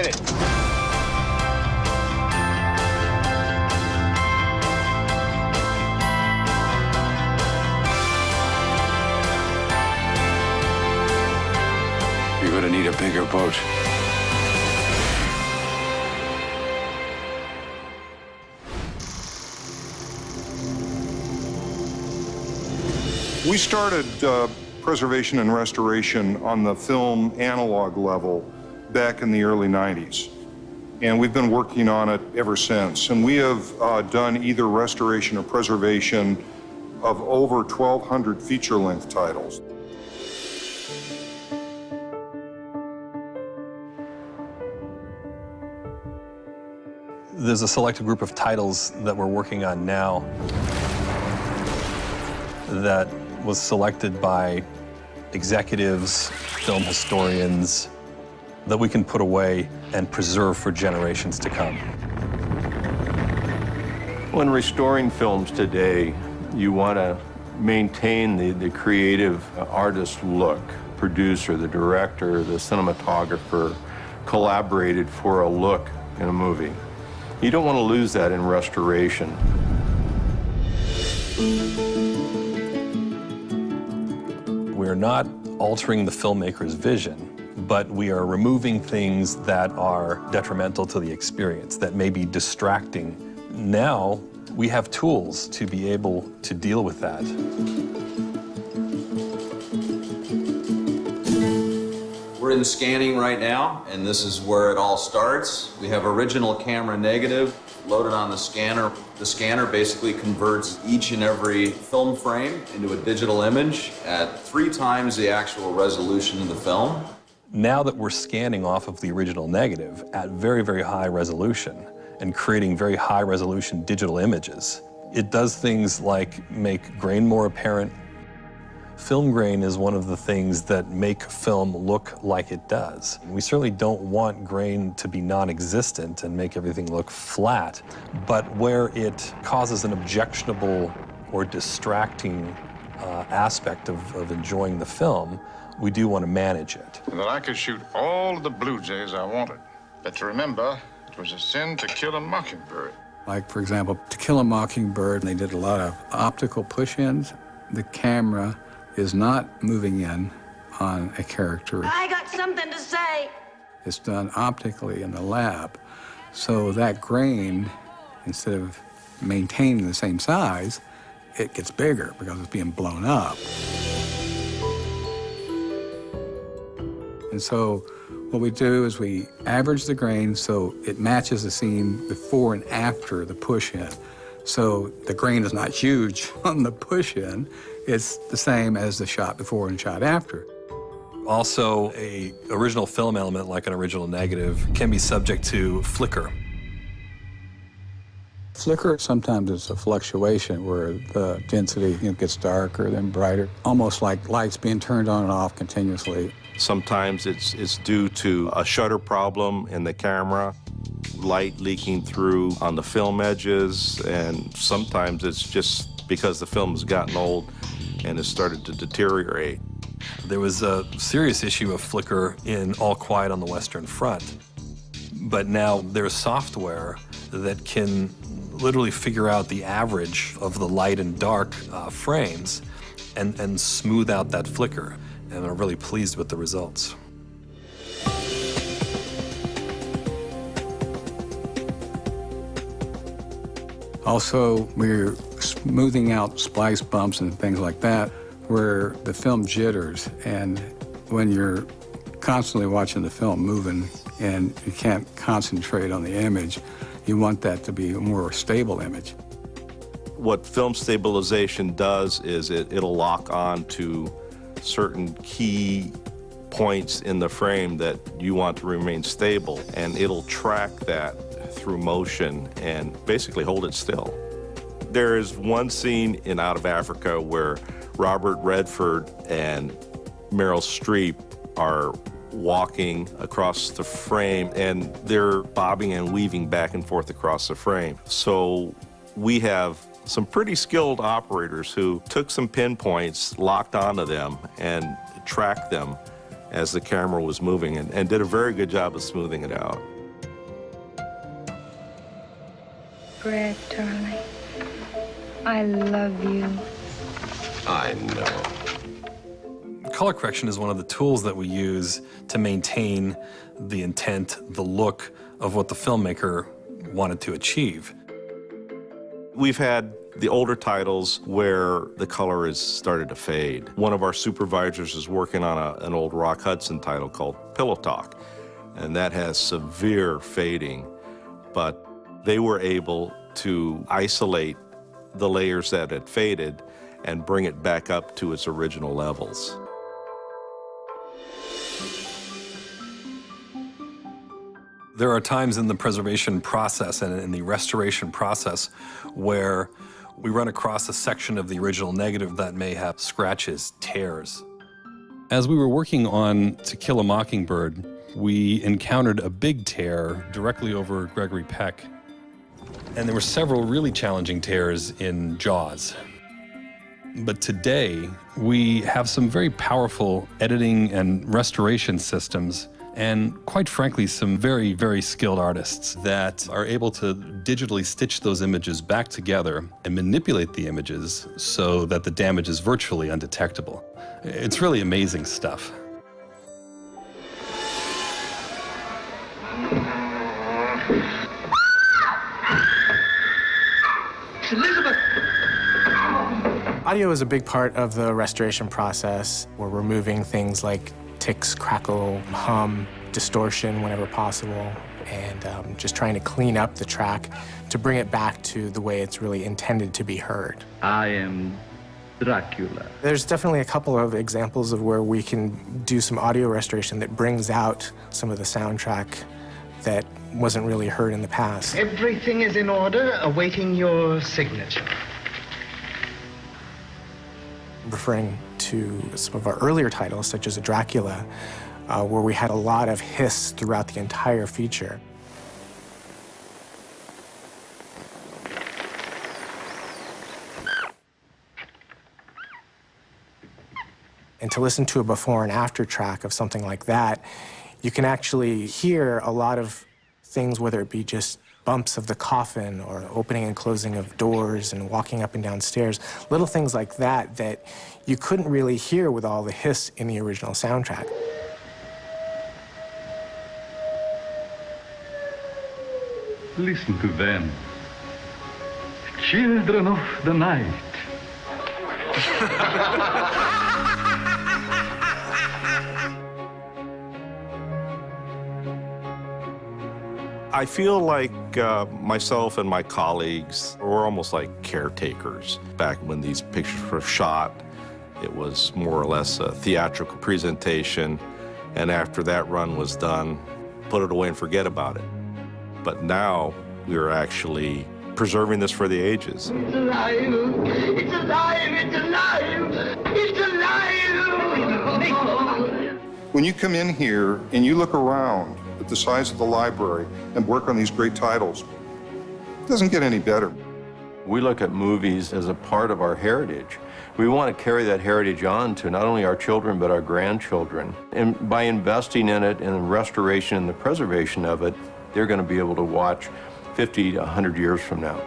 Hit it. You're gonna need a bigger boat. We started preservation and restoration on the film analog level back in the early 90s. And we've been working on it ever since. And we have done either restoration or preservation of over 1,200 feature-length titles. There's a selected group of titles that we're working on now that was selected by executives, film historians, that we can put away and preserve for generations to come. When restoring films today, you want to maintain the creative artist look. Producer, the director, the cinematographer collaborated for a look in a movie. You don't want to lose that in restoration. We're not altering the filmmaker's vision, but we are removing things that are detrimental to the experience, that may be distracting. Now, we have tools to be able to deal with that. We're in scanning right now, and this is where it all starts. We have original camera negative loaded on the scanner. The scanner basically converts each and every film frame into a digital image at 3 times the actual resolution of the film. Now that we're scanning off of the original negative at very, very high resolution and creating very high resolution digital images, it does things like make grain more apparent. Film grain is one of the things that make film look like it does. We certainly don't want grain to be non-existent and make everything look flat, but where it causes an objectionable or distracting aspect of enjoying the film, we do want to manage it. That I could shoot all of the blue jays I wanted. But to remember, it was a sin to kill a mockingbird. Like, for example, To Kill a Mockingbird, they did a lot of optical push-ins. The camera is not moving in on a character. I got something to say. It's done optically in the lab. So that grain, instead of maintaining the same size, it gets bigger because it's being blown up. And so what we do is we average the grain so it matches the scene before and after the push-in. So the grain is not huge on the push-in. It's the same as the shot before and shot after. Also, an original film element, like an original negative, can be subject to flicker. Flicker sometimes is a fluctuation where the density gets darker, then brighter, almost like lights being turned on and off continuously. Sometimes it's due to a shutter problem in the camera, light leaking through on the film edges, and sometimes it's just because the film has gotten old and has started to deteriorate. There was a serious issue of flicker in All Quiet on the Western Front, but now there's software that can literally figure out the average of the light and dark frames and smooth out that flicker, and I'm really pleased with the results. Also, we're smoothing out splice bumps and things like that where the film jitters, and when you're constantly watching the film moving and you can't concentrate on the image, you want that to be a more stable image. What film stabilization does is it'll lock on to certain key points in the frame that you want to remain stable, and it'll track that through motion and basically hold it still. There is one scene in Out of Africa where Robert Redford and Meryl Streep are walking across the frame, and they're bobbing and weaving back and forth across the frame. So we have some pretty skilled operators who took some pinpoints, locked onto them, and tracked them as the camera was moving and did a very good job of smoothing it out. Brad, darling, I love you. I know. Color correction is one of the tools that we use to maintain the intent, the look of what the filmmaker wanted to achieve. We've had the older titles where the color has started to fade. One of our supervisors is working on an old Rock Hudson title called Pillow Talk, and that has severe fading, but they were able to isolate the layers that had faded and bring it back up to its original levels. There are times in the preservation process and in the restoration process where we run across a section of the original negative that may have scratches, tears. As we were working on To Kill a Mockingbird, we encountered a big tear directly over Gregory Peck. And there were several really challenging tears in Jaws. But today, we have some very powerful editing and restoration systems, and quite frankly, some very, very skilled artists that are able to digitally stitch those images back together and manipulate the images so that the damage is virtually undetectable. It's really amazing stuff. Elizabeth! Audio is a big part of the restoration process. We're removing things like ticks, crackle, hum, distortion whenever possible, and just trying to clean up the track to bring it back to the way it's really intended to be heard. I am Dracula. There's definitely a couple of examples of where we can do some audio restoration that brings out some of the soundtrack that wasn't really heard in the past. Everything is in order, awaiting your signature. Referring to some of our earlier titles, such as Dracula, where we had a lot of hiss throughout the entire feature. And to listen to a before and after track of something like that, you can actually hear a lot of things, whether it be just bumps of the coffin or opening and closing of doors and walking up and down stairs, little things like that that you couldn't really hear with all the hiss in the original soundtrack. Listen to them. Children of the night. I feel like myself and my colleagues were almost like caretakers. Back when these pictures were shot, it was more or less a theatrical presentation, and after that run was done, put it away and forget about it. But now we're actually preserving this for the ages. It's alive! It's alive! It's alive! It's alive! When you come in here and you look around at the size of the library and work on these great titles, it doesn't get any better. We look at movies as a part of our heritage. We want to carry that heritage on to not only our children, but our grandchildren. And by investing in it, in the restoration and the preservation of it, they're going to be able to watch 50 to 100 years from now.